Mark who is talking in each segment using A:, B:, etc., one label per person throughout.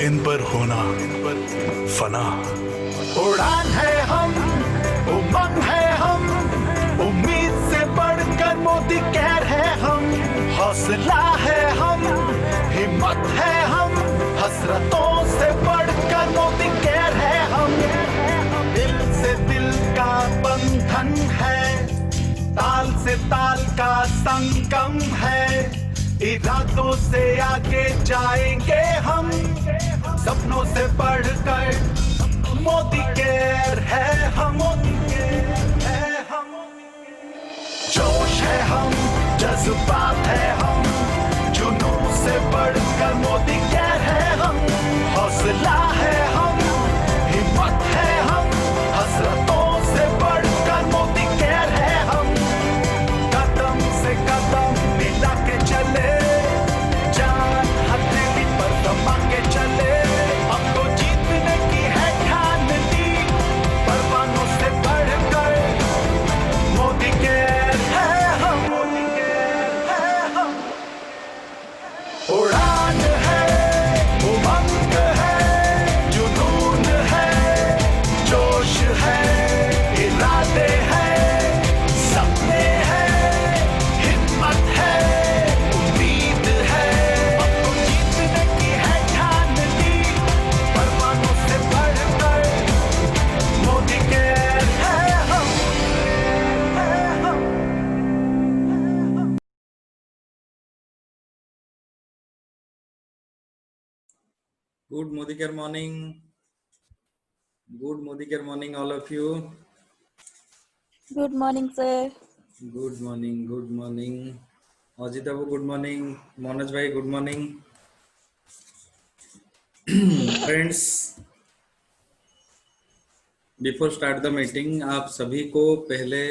A: इन पर होना फना।
B: उड़ान है हम, उमंग है हम, उम्मीद से बढ़कर मोदी कहर है हम, हौसला है हम, हिम्मत है हम, हसरतों से बढ़कर मोदी कहर है हम। दिल से दिल का बंधन है, ताल से ताल का संगम है, इरादों से आगे जाएंगे हम, सपनों से बढ़कर मोदी केयर है हम, मोदी केयर है हम। जोश है हम, जज्बात है हम, जुनून से बढ़कर मोदी केयर है हम, हौसला है हम, हिम्मत है हम, हसरतों से बढ़कर मोदी केयर है हम। कदम से कदम मिला के चले, जान हथेली पर दबा के चले, अब तो जीतने की है ठान ली, परवानों से बढ़कर मोदी केयर है हम, मोदी केयर है हम। उड़ान है, उमंग है, जुनून है, जोश है, इरादे हैं, सपने हैं, हिम्मत है, उम्मीद है, अब तो जीतने की है ठान ली, परवानों से बढ़कर मोदी केयर है हम, है हम।
C: Good Modikar morning. Good Modikar morning, all of you.
D: Good morning, sir.
C: Good morning. Good morning. Ajit Babu, good morning. Manoj bhai, good morning. Friends, before start the meeting, आप सभी को पहले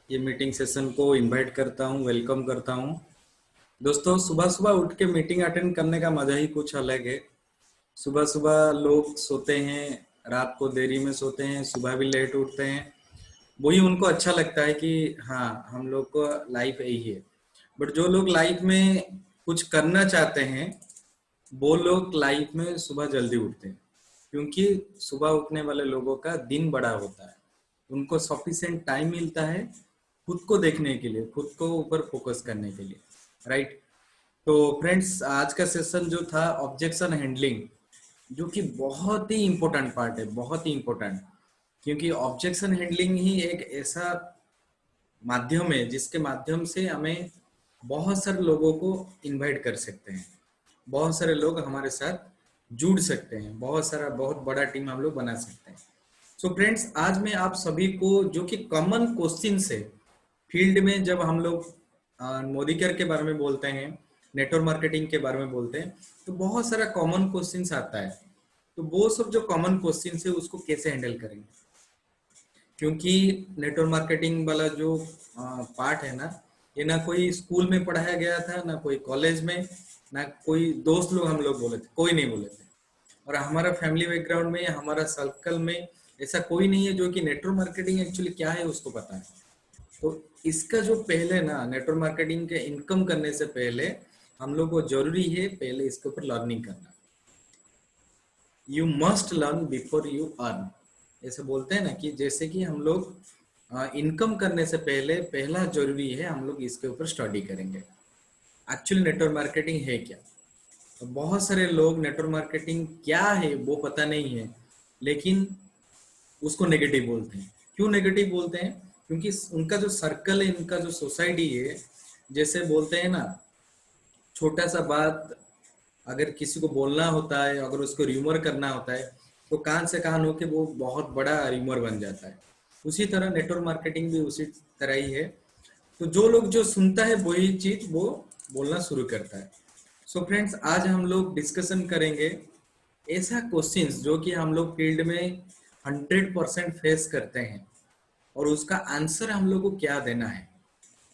C: ये मीटिंग सेशन को invite करता हूँ, welcome करता हूँ। दोस्तों, सुबह सुबह उठ के मीटिंग अटेंड करने का मजा ही कुछ अलग है। सुबह सुबह लोग सोते हैं, रात को देरी में सोते हैं, सुबह भी लेट उठते हैं, वही उनको अच्छा लगता है कि हाँ, हम लोग को लाइफ यही है। बट जो लोग लाइफ में कुछ करना चाहते हैं, वो लोग लाइफ में सुबह जल्दी उठते हैं, क्योंकि सुबह उठने वाले लोगों का दिन बड़ा होता है, उनको सफिशिएंट टाइम मिलता है खुद को देखने के लिए, खुद को ऊपर फोकस करने के लिए, राइट। तो फ्रेंड्स, आज का सेशन जो था ऑब्जेक्शन हैंडलिंग, जो कि बहुत ही इम्पोर्टेंट पार्ट है, बहुत ही इम्पोर्टेंट, क्योंकि ऑब्जेक्शन हैंडलिंग ही एक ऐसा माध्यम है जिसके माध्यम से हमें बहुत सारे लोगों को इनवाइट कर सकते हैं, बहुत सारे लोग हमारे साथ जुड़ सकते हैं, बहुत बड़ा टीम हम लोग बना सकते हैं। सो फ्रेंड्स, आज मैं आप सभी को जो कि कॉमन क्वेश्चन है फील्ड में, जब हम लोग मोदी केयर के बारे में बोलते हैं, नेटवर्क मार्केटिंग के बारे में बोलते हैं, तो बहुत सारा कॉमन क्वेश्चन आता है। तो वो सब जो कॉमन क्वेश्चन है उसको कैसे हैंडल करेंगे, क्योंकि नेटवर्क मार्केटिंग वाला जो पार्ट है ना, ये ना कोई स्कूल में पढ़ाया गया था, ना कोई कॉलेज में, ना कोई दोस्त लोग हम लोग बोले थे, कोई नहीं बोले थे। और हमारा फैमिली बैकग्राउंड में, हमारा सर्कल में ऐसा कोई नहीं है जो कि नेटवर्क मार्केटिंग एक्चुअली क्या है उसको पता है। तो इसका जो पहले ना, नेटवर्क मार्केटिंग के इनकम करने से पहले हम लोग को जरूरी है पहले इसके ऊपर लर्निंग करना। You must learn before you earn, ऐसे बोलते हैं ना, कि जैसे कि हम लोग इनकम करने से पहले पहला जरूरी है हम लोग इसके ऊपर स्टडी करेंगे एक्चुअली नेटवर्क मार्केटिंग है क्या। तो बहुत सारे लोग नेटवर्क मार्केटिंग क्या है वो पता नहीं है, लेकिन उसको नेगेटिव बोलते हैं। क्यों नेगेटिव बोलते हैं? क्योंकि उनका जो सर्कल है, इनका जो सोसाइटी है, जैसे बोलते हैं ना, छोटा सा बात अगर किसी को बोलना होता है, अगर उसको र्यूमर करना होता है, तो कान से कान होके वो बहुत बड़ा र्यूमर बन जाता है। उसी तरह नेटवर्क मार्केटिंग भी उसी तरह ही है। तो जो लोग जो सुनता है वही चीज वो बोलना शुरू करता है। सो फ्रेंड्स, आज हम लोग डिस्कशन करेंगे ऐसा क्वेश्चंस जो कि हम लोग फील्ड में 100% फेस करते हैं, और उसका आंसर हम लोग को क्या देना है।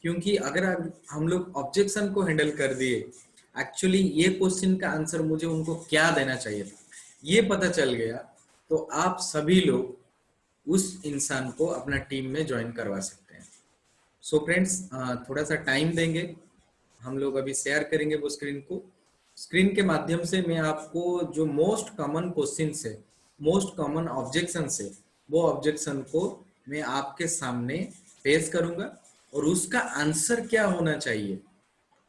C: क्योंकि अगर हम लोग ऑब्जेक्शन को हैंडल कर दिए, एक्चुअली ये क्वेश्चन का आंसर मुझे उनको क्या देना चाहिए था, ये पता चल गया, तो आप सभी लोग उस इंसान को अपना टीम में ज्वाइन करवा सकते हैं। सो फ्रेंड्स, थोड़ा सा टाइम देंगे, हम लोग अभी शेयर करेंगे वो स्क्रीन को, स्क्रीन के माध्यम से मैं आपको जो मोस्ट कॉमन क्वेश्चन है, मोस्ट कॉमन ऑब्जेक्शन है, वो ऑब्जेक्शन को मैं आपके सामने पेश करूंगा और उसका आंसर क्या होना चाहिए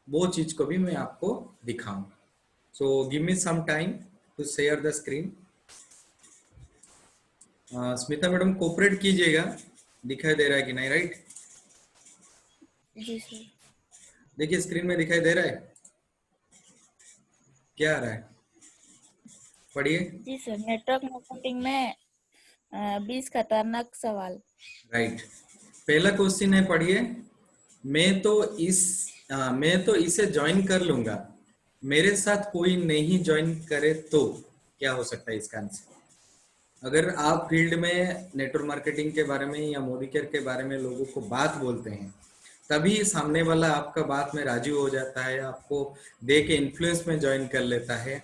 C: वो चीज को भी मैं आपको दिखाऊंगा। So give me some time to share the screen. Smita madam cooperate कीजिएगा, दिखाई दे रहा है कि नहीं? राइट,
D: जी सर।
C: देखिए स्क्रीन में दिखाई दे रहा है, क्या आ रहा है? पढ़िए।
D: जी सर, नेटवर्क मार्केटिंग में 20 खतरनाक सवाल।
C: राइट, पहला क्वेश्चन है, पढ़िए। मैं तो इसे ज्वाइन कर लूंगा, मेरे साथ कोई नहीं ज्वाइन करे तो क्या हो सकता है इसका आंसर? अगर आप फील्ड में नेटवर्क मार्केटिंग के बारे में या मोदी केयर के बारे में लोगों को बात बोलते हैं, तभी सामने वाला आपका बात में राजी हो जाता है, आपको देख के इन्फ्लुएंस में ज्वाइन कर लेता है,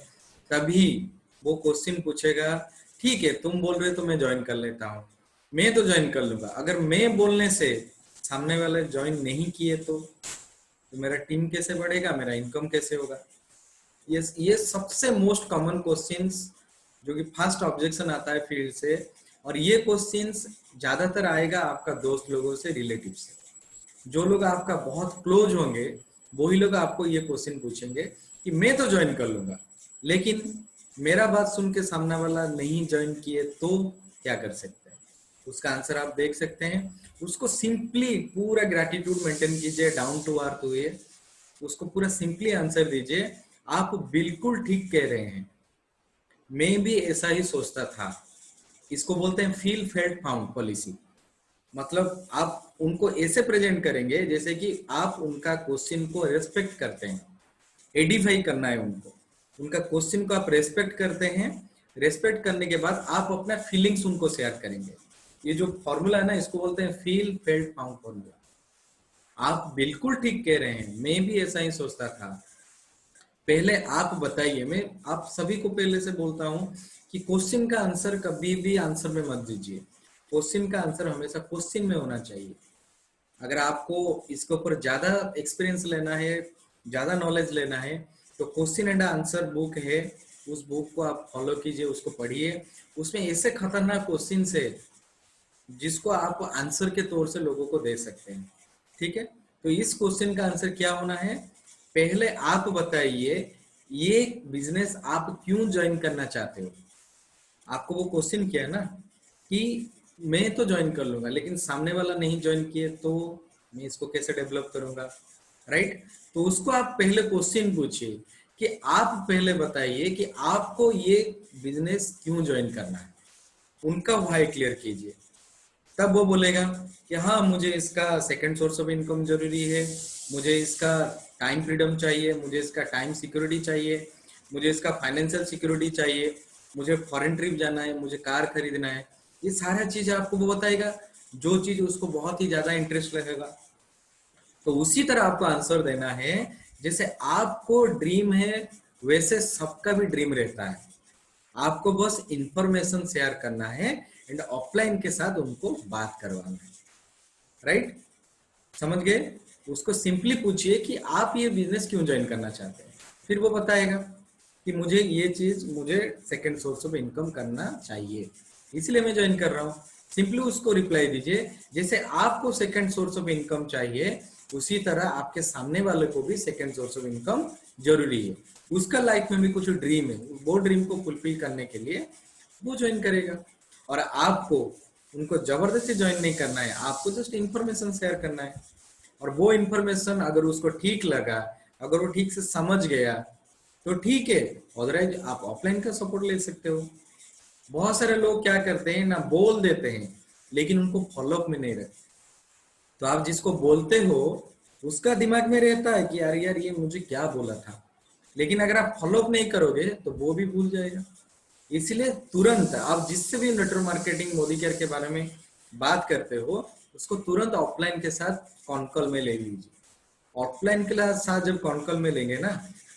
C: तभी वो क्वेश्चन पूछेगा ठीक है तुम बोल रहे तो मैं ज्वाइन कर लेता हूँ, मैं तो ज्वाइन कर लूंगा। अगर मैं बोलने से सामने वाले ज्वाइन नहीं किए तो मेरा टीम कैसे बढ़ेगा, मेरा इनकम कैसे होगा? ये सबसे मोस्ट कॉमन क्वेश्चंस जो कि फर्स्ट ऑब्जेक्शन आता है फील्ड से, और ये क्वेश्चंस ज्यादातर आएगा आपका दोस्त लोगों से, रिलेटिव से। जो लोग आपका बहुत क्लोज होंगे वही लोग आपको ये क्वेश्चन पूछेंगे कि मैं तो ज्वाइन कर लूंगा, लेकिन मेरा बात सुन के सामने वाला नहीं ज्वाइन किए तो क्या कर सकते हैं? उसका आंसर आप देख सकते हैं। उसको सिंपली पूरा ग्रेटिट्यूड मेंटेन कीजिए, डाउन टू अर्थ हुए, उसको पूरा सिंपली आंसर दीजिए, आप बिल्कुल ठीक कह रहे हैं, मैं भी ऐसा ही सोचता था। इसको बोलते हैं फील फेल्ट फाउंड पॉलिसी। मतलब आप उनको ऐसे प्रेजेंट करेंगे जैसे कि आप उनका क्वेश्चन को रेस्पेक्ट करते हैं, एडिफाई करना है उनको, उनका क्वेश्चन को आप रेस्पेक्ट करते हैं। रेस्पेक्ट करने के बाद आप अपना फीलिंग्स उनको शेयर करेंगे। ये जो फॉर्मूला है ना, इसको बोलते हैं फील फेल्ट फाउंड फॉर्मूला। आप बिल्कुल ठीक कह रहे हैं, मैं भी ऐसा ही सोचता था। पहले आप बताइए, मैं आप सभी को पहले से बोलता हूं कि क्वेश्चन का आंसर कभी भी आंसर में मत दीजिए, क्वेश्चन का आंसर हमेशा क्वेश्चन में होना चाहिए। अगर आपको इसके ऊपर ज्यादा एक्सपीरियंस लेना है, ज्यादा नॉलेज लेना है, तो क्वेश्चन एंड आंसर बुक है, उस बुक को आप फॉलो कीजिए, उसको पढ़िए। उसमें ऐसे खतरनाक क्वेश्चन है जिसको आप आंसर के तौर से लोगों को दे सकते हैं। ठीक है, तो इस क्वेश्चन का आंसर क्या होना है? पहले आप बताइए ये बिजनेस आप क्यों ज्वाइन करना चाहते हो। आपको वो क्वेश्चन किया ना कि मैं तो ज्वाइन कर लूंगा, लेकिन सामने वाला नहीं ज्वाइन किए तो मैं इसको कैसे डेवलप करूंगा, राइट? तो उसको आप पहले क्वेश्चन पूछिए कि आप पहले बताइए कि आपको ये बिजनेस क्यों ज्वाइन करना है, उनका व्हाई क्लियर कीजिए। तब वो बोलेगा कि हाँ मुझे इसका सेकंड सोर्स ऑफ इनकम जरूरी है, मुझे इसका टाइम फ्रीडम चाहिए, मुझे इसका टाइम सिक्योरिटी चाहिए, मुझे इसका फाइनेंशियल सिक्योरिटी चाहिए, मुझे फॉरेन ट्रिप जाना है, मुझे कार खरीदना है। ये सारा चीज आपको वो बताएगा, जो चीज उसको बहुत ही ज्यादा इंटरेस्ट लगेगा। तो उसी तरह आपको आंसर देना है, जैसे आपको ड्रीम है वैसे सबका भी ड्रीम रहता है, आपको बस इंफॉर्मेशन शेयर करना है एंड ऑफलाइन के साथ उनको बात करवाना है, राइट? समझ गए? उसको सिंपली पूछिए कि आप ये बिजनेस क्यों ज्वाइन करना चाहते हैं, फिर वो बताएगा कि मुझे ये चीज, मुझे सेकंड सोर्स ऑफ इनकम करना चाहिए, इसलिए मैं ज्वाइन कर रहा हूँ। सिंपली उसको रिप्लाई दीजिए, जैसे आपको सेकंड सोर्स ऑफ इनकम चाहिए उसी तरह आपके सामने वाले को भी सेकंड सोर्स ऑफ इनकम जरूरी है। उसका लाइफ में भी कुछ ड्रीम है, वो ड्रीम को फुलफिल करने के लिए वो ज्वाइन करेगा। और आपको उनको जबरदस्ती ज्वाइन नहीं करना है, आपको जस्ट इंफॉर्मेशन शेयर करना है। और वो इंफॉर्मेशन अगर उसको ठीक लगा, अगर वो ठीक से समझ गया तो ठीक है, अदरवाइज आप ऑफलाइन का सपोर्ट ले सकते हो। बहुत सारे लोग क्या करते हैं ना, बोल देते हैं लेकिन उनको फॉलोअप में नहीं रहते। तो आप जिसको बोलते हो उसका दिमाग में रहता है कि यार यार ये मुझे क्या बोला था, लेकिन अगर आप फॉलोअप नहीं करोगे तो वो भी भूल जाएगा। इसलिए तुरंत आप जिससे भी नेटवर्क मार्केटिंग मोदी केयर के बारे में बात करते हो उसको तुरंत ऑफलाइन के साथ कॉन कॉल में ले लीजिए। ऑफलाइन के साथ जब कॉन कॉल में लेंगे ना,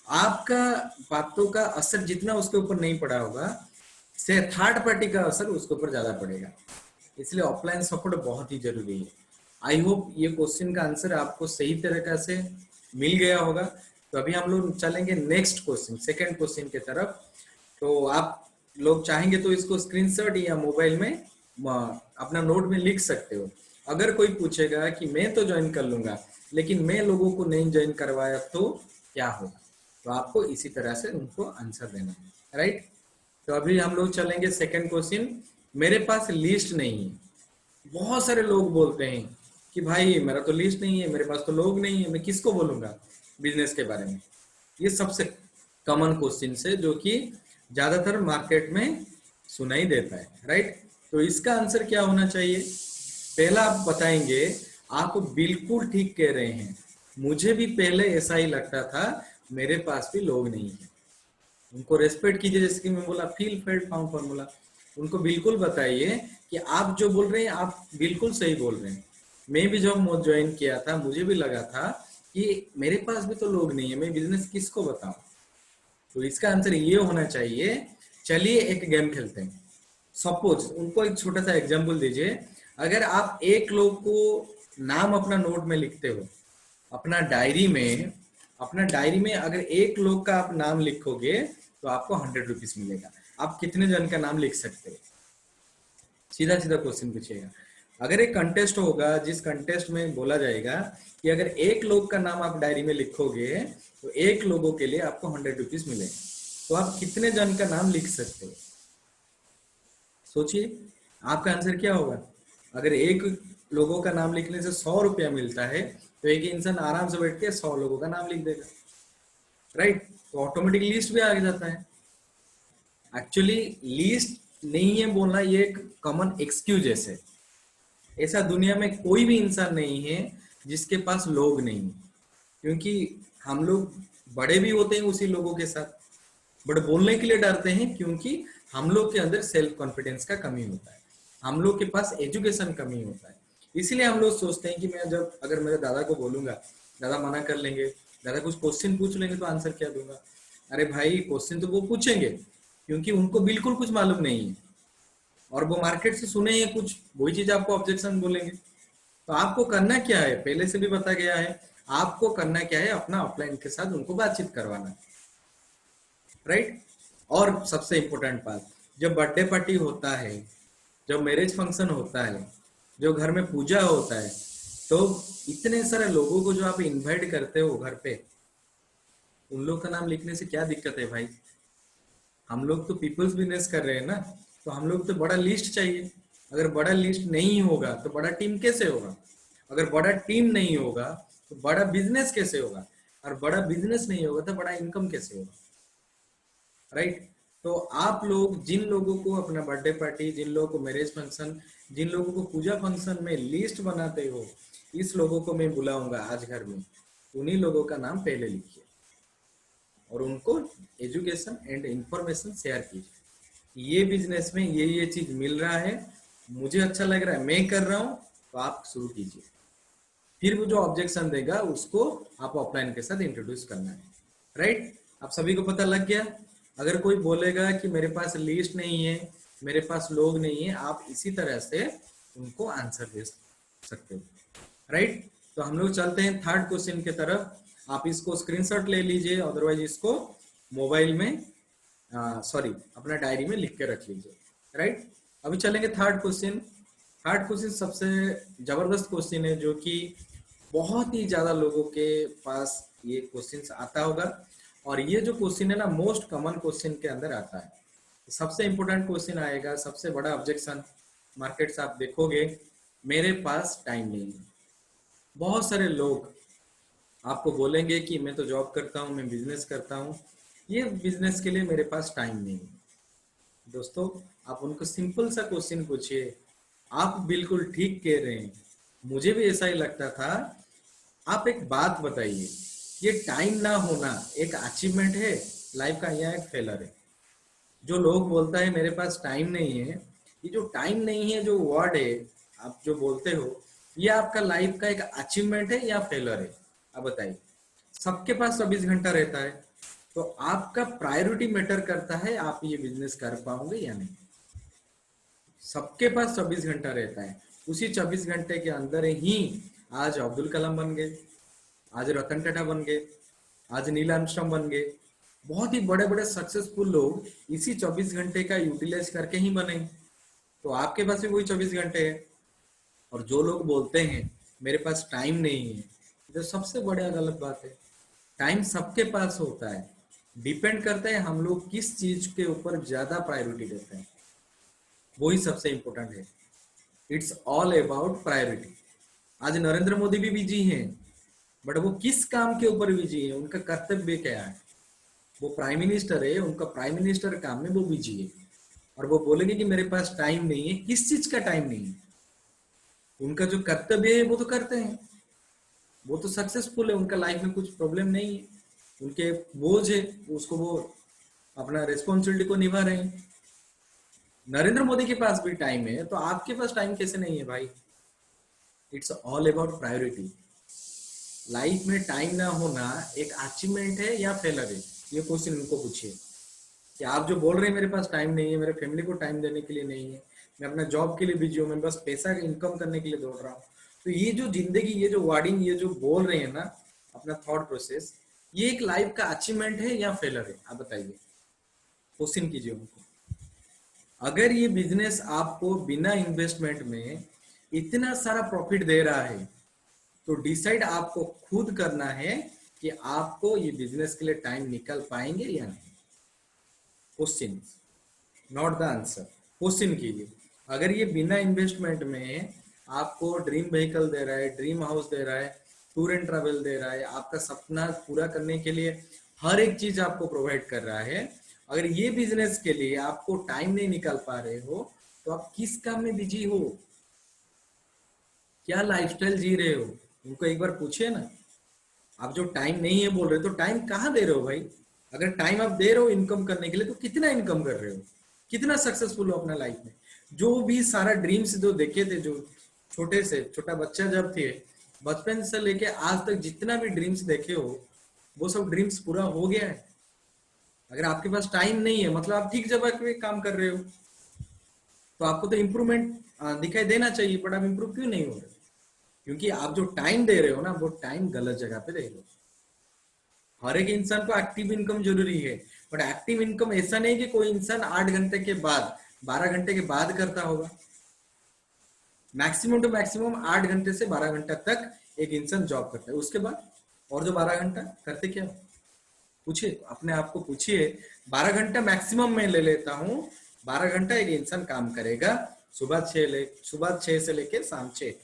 C: आपका बातों का असर जितना उसके ऊपर नहीं पड़ा होगा, से थर्ड पार्टी का असर उसके ऊपर ज्यादा पड़ेगा। इसलिए ऑफलाइन सपोर्ट बहुत ही जरूरी है। आई होप ये क्वेश्चन का आंसर आपको सही तरीका से मिल गया होगा। तो अभी हम लोग चलेंगे नेक्स्ट क्वेश्चन, सेकंड क्वेश्चन की तरफ। तो आप लोग चाहेंगे तो इसको स्क्रीनशॉट या मोबाइल में अपना नोट में लिख सकते हो। अगर कोई पूछेगा कि मैं तो ज्वाइन कर लूंगा लेकिन मैं लोगों को नहीं ज्वाइन करवाया तो क्या होगा, तो आपको इसी तरह से उनको आंसर देना है, राइट। तो अभी हम लोग चलेंगे सेकंड क्वेश्चन। मेरे पास लिस्ट नहीं है। बहुत सारे लोग बोलते हैं कि भाई मेरा तो लिस्ट नहीं है, मेरे पास तो लोग नहीं है, मैं किसको बोलूंगा बिजनेस के बारे में। ये सबसे कॉमन क्वेश्चन है जो कि ज्यादातर मार्केट में सुनाई देता है, राइट। तो इसका आंसर क्या होना चाहिए? पहला आप बताएंगे आप बिल्कुल ठीक कह रहे हैं, मुझे भी पहले ऐसा ही लगता था, मेरे पास भी लोग नहीं है। उनको रेस्पेक्ट कीजिए, जैसे कि मैं बोला फील फेल्ट फाउंड फॉर्मूला। उनको बिल्कुल बताइए कि आप जो बोल रहे हैं आप बिल्कुल सही बोल रहे हैं। मैं भी जब ज्वाइन किया था मुझे भी लगा था कि मेरे पास भी तो लोग नहीं है, मैं बिजनेस किसको बताऊं। तो इसका आंसर ये होना चाहिए। चलिए एक गेम खेलते हैं। सपोज उनको एक छोटा सा एग्जांपल दीजिए। अगर आप एक लोग को नाम अपना नोट में लिखते हो, अपना डायरी में अगर एक लोग का आप नाम लिखोगे तो आपको 100 रुपीज मिलेगा। आप कितने जन का नाम लिख सकते हो? सीधा सीधा क्वेश्चन पूछिएगा। अगर एक कंटेस्ट होगा जिस कंटेस्ट में बोला जाएगा कि अगर एक लोग का नाम आप डायरी में लिखोगे तो एक लोगों के लिए आपको 100 रुपीज मिलेगा, तो आप कितने जन का नाम लिख सकते हो? सोचिए आपका आंसर क्या होगा। अगर एक लोगों का नाम लिखने से 100 रुपया मिलता है तो एक इंसान आराम से बैठ के 100 लोगों का नाम लिख देगा, राइट। तो ऑटोमेटिक लिस्ट भी आगे जाता है। एक्चुअली लिस्ट नहीं है बोलना ये एक कॉमन एक्सक्यूज है। ऐसा दुनिया में कोई भी इंसान नहीं है जिसके पास लोग नहीं, क्योंकि हम लोग बड़े भी होते हैं उसी लोगों के साथ, बट बोलने के लिए डरते हैं क्योंकि हम लोग के अंदर सेल्फ कॉन्फिडेंस का कमी होता है, हम लोग के पास एजुकेशन कमी होता है। इसलिए हम लोग सोचते हैं कि मैं जब अगर मेरे दादा को बोलूंगा, दादा मना कर लेंगे, दादा कुछ क्वेश्चन पूछ लेंगे तो आंसर क्या दूंगा। अरे भाई क्वेश्चन तो वो पूछेंगे क्योंकि उनको बिल्कुल कुछ मालूम नहीं है और वो मार्केट से सुने हैं कुछ, वही चीज आपको ऑब्जेक्शन बोलेंगे। तो आपको करना क्या है, पहले से भी बता गया है, आपको करना क्या है, अपना ऑफलाइन के साथ उनको बातचीत करवाना है, राइट। और सबसे इंपॉर्टेंट बात, जब बर्थडे पार्टी होता है, जब मैरिज फंक्शन होता है, जो घर में पूजा होता है, तो इतने सारे लोगों को जो आप इनवाइट करते हो घर पे, उन लोग का नाम लिखने से क्या दिक्कत है भाई? हम लोग तो पीपल्स बिजनेस कर रहे हैं ना, तो हम लोग तो बड़ा लिस्ट चाहिए। अगर बड़ा लिस्ट नहीं होगा तो बड़ा टीम कैसे होगा? अगर बड़ा टीम नहीं होगा तो बड़ा बिजनेस कैसे होगा? और बड़ा बिजनेस नहीं होगा तो बड़ा इनकम कैसे होगा, राइट। तो आप लोग जिन लोगों को अपना बर्थडे पार्टी, जिन लोगों को मैरिज फंक्शन, जिन लोगों को पूजा फंक्शन में लिस्ट बनाते हो, इस लोगों को मैं बुलाऊंगा आज घर में, उन्हीं लोगों का नाम पहले लिखिए और उनको एजुकेशन एंड इंफॉर्मेशन शेयर कीजिए। ये बिजनेस में ये चीज मिल रहा है, मुझे अच्छा लग रहा है, मैं कर रहा हूँ, तो आप शुरू कीजिए। फिर वो जो ऑब्जेक्शन देगा उसको आप ऑफलाइन के साथ इंट्रोड्यूस करना है, राइट। आप सभी को पता लग गया। अगर कोई बोलेगा कि मेरे पास लिस्ट नहीं है, मेरे पास लोग नहीं है, आप इसी तरह से उनको आंसर दे सकते हो, राइट। तो हम लोग चलते हैं थर्ड क्वेश्चन की तरफ। आप इसको स्क्रीनशॉट ले लीजिए, अदरवाइज इसको मोबाइल में अपना डायरी में लिख के रख लीजिए, राइट। अभी चलेंगे थर्ड क्वेश्चन। थर्ड क्वेश्चन सबसे जबरदस्त क्वेश्चन है जो कि बहुत ही ज्यादा लोगों के पास ये क्वेश्चन आता होगा, और ये जो क्वेश्चन है ना मोस्ट कॉमन क्वेश्चन के अंदर आता है। सबसे इंपॉर्टेंट क्वेश्चन आएगा, सबसे बड़ा ऑब्जेक्शन मार्केट से आप देखोगे, मेरे पास टाइम नहीं है। बहुत सारे लोग आपको बोलेंगे कि मैं तो जॉब करता हूँ, मैं बिजनेस करता हूँ, ये बिजनेस के लिए मेरे पास टाइम नहीं है। दोस्तों आप उनको सिंपल सा क्वेश्चन पूछिए, आप बिल्कुल ठीक कह रहे हैं, मुझे भी ऐसा ही लगता था। आप एक बात बताइए, ये टाइम ना होना एक अचीवमेंट है लाइफ का या एक फेलर है? जो लोग बोलता है मेरे पास टाइम नहीं है, ये जो टाइम नहीं है जो वर्ड है आप जो बोलते हो, ये आपका लाइफ का एक अचीवमेंट है या फेलर है? आप बताइए। सबके पास 24 घंटा रहता है, तो आपका प्रायोरिटी मैटर करता है, आप ये बिजनेस कर पाओगे या नहीं। सबके पास 24 घंटा रहता है, उसी 24 घंटे के अंदर ही आज अब्दुल कलाम बन गए, आज रतन टाटा बन गए, आज नील आर्मस्ट्रांग बन गए। बहुत ही बड़े बड़े सक्सेसफुल लोग इसी 24 घंटे का यूटिलाइज करके ही बने। तो आपके पास भी वही 24 घंटे है। और जो लोग बोलते हैं मेरे पास टाइम नहीं है, जो सबसे बड़ा गलत बात है। टाइम सबके पास होता है, डिपेंड करता है हम लोग किस चीज के ऊपर ज्यादा प्रायोरिटी देते हैं, वही सबसे इंपॉर्टेंट है। It's all about priority. आज नरेंद्र मोदी भी बिजी हैं, बट वो किस काम के ऊपर बिजी है, उनका कर्तव्य क्या है। वो प्राइम मिनिस्टर है, उनका प्राइम मिनिस्टर काम में वो बिजी है, और वो बोलेंगे कि मेरे पास टाइम नहीं है। किस चीज का टाइम नहीं है? उनका जो कर्तव्य है वो तो करते हैं, वो तो सक्सेसफुल है, उनका लाइफ में कुछ प्रॉब्लम नहीं है, उनके बोझ है उसको वो अपना रिस्पॉन्सिबिलिटी को निभा रहे हैं। नरेंद्र मोदी के पास भी टाइम है, तो आपके पास टाइम कैसे नहीं है भाई? It's all about priority. Life में टाइम ना होना एक अचीवमेंट है या फेलर है? ये क्वेश्चन उनको पूछिए कि आप जो बोल रहे हैं मेरे पास टाइम नहीं है, मेरे फैमिली को टाइम देने के लिए नहीं है, मैं अपना जॉब के लिए बिजी हूँ, मैं बस पैसा इनकम करने के लिए दौड़ रहा हूँ, तो ये जो जिंदगी, ये जो वर्डिंग, ये जो बोल रहे हैं ना अपना थॉट प्रोसेस, ये एक लाइफ का अचीवमेंट है या फेलर है? आप बताइए, क्वेश्चन कीजिए उनको। अगर ये बिजनेस आपको बिना इन्वेस्टमेंट में इतना सारा प्रॉफिट दे रहा है, तो डिसाइड आपको खुद करना है कि आपको ये बिजनेस के लिए टाइम निकाल पाएंगे या नहीं। Question, not the answer, question कीजिए। अगर ये बिना इन्वेस्टमेंट में आपको ड्रीम व्हीकल दे रहा है, ड्रीम हाउस दे रहा है, टूर एंड ट्रैवल दे रहा है, आपका सपना पूरा करने के लिए हर एक चीज आपको प्रोवाइड कर रहा है, अगर ये बिजनेस के लिए आपको टाइम नहीं निकाल पा रहे हो, तो आप किस काम में बिजी हो, क्या लाइफस्टाइल जी रहे हो? उनको एक बार पूछिए ना। आप जो टाइम नहीं है बोल रहे, तो टाइम कहाँ दे रहे हो भाई? अगर टाइम आप दे रहे हो इनकम करने के लिए, तो कितना इनकम कर रहे हो, कितना सक्सेसफुल हो अपना लाइफ में? जो भी सारा ड्रीम्स जो देखे थे, जो छोटे से छोटा बच्चा जब थे, बचपन से लेके आज तक जितना भी ड्रीम्स देखे हो, वो सब ड्रीम्स पूरा हो गया है। अगर आपके पास टाइम नहीं है, मतलब आप ठीक जगह पे काम कर रहे हो, तो आपको तो इम्प्रूवमेंट दिखाई देना चाहिए, बट आप इम्प्रूव क्यों नहीं हो रहे? क्योंकि आप जो टाइम दे रहे हो ना, वो टाइम गलत जगह पे दे रहे हो। हर एक इंसान को एक्टिव इनकम जरूरी है, बट एक्टिव इनकम ऐसा नहीं कि कोई इंसान 8 घंटे के बाद, 12 घंटे के बाद करता होगा। मैक्सिमम टू मैक्सिमम 8 घंटे से 12 घंटा तक एक इंसान जॉब करता है, उसके बाद और जो 12 घंटा करते क्या? पूछिए अपने आप को, पूछिए। 12 घंटा मैक्सिमम मैं ले लेता हूँ, 12 घंटा एक इंसान काम करेगा, सुबह 6 से लेके शाम 6,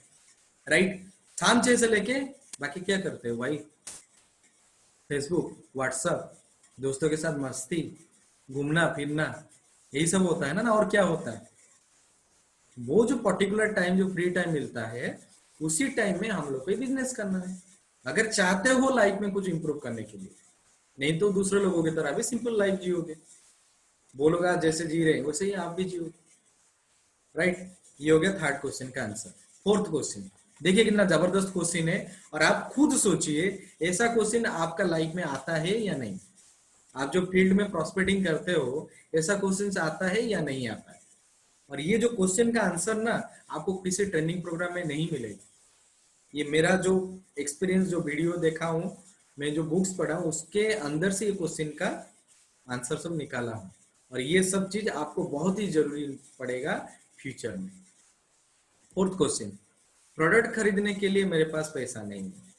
C: राइट? शाम 6 से लेके बाकी क्या करते हो भाई? फेसबुक, व्हाट्सएप, दोस्तों के साथ मस्ती, घूमना फिरना, यही सब होता है ना। और क्या होता है? वो जो पर्टिकुलर टाइम, जो फ्री टाइम मिलता है, उसी टाइम में हम लोग को बिजनेस करना है, अगर चाहते हो लाइफ में कुछ इंप्रूव करने के लिए। नहीं तो दूसरे लोगों की तरह भी सिंपल लाइफ जियोगे, वो लोग आज जैसे जी रहे हैं वैसे ही आप भी जियोगे, राइट? ये हो गया थर्ड क्वेश्चन का आंसर। फोर्थ क्वेश्चन देखिए कितना जबरदस्त क्वेश्चन है, और आप खुद सोचिए ऐसा क्वेश्चन आपका लाइफ में आता है या नहीं। आप जो फील्ड में प्रॉस्पेक्टिंग करते हो, ऐसा क्वेश्चन आता है या नहीं आता है? और ये जो क्वेश्चन का आंसर ना आपको किसी ट्रेनिंग प्रोग्राम में नहीं मिलेगा। ये मेरा जो एक्सपीरियंस, जो वीडियो देखा हूँ, मैं जो बुक्स पढ़ा हूँ, उसके अंदर से ये क्वेश्चन का आंसर सब निकाला हूँ, और ये सब चीज आपको बहुत ही जरूरी पड़ेगा फ्यूचर में। फोर्थ क्वेश्चन, प्रोडक्ट खरीदने के लिए मेरे पास पैसा नहीं है।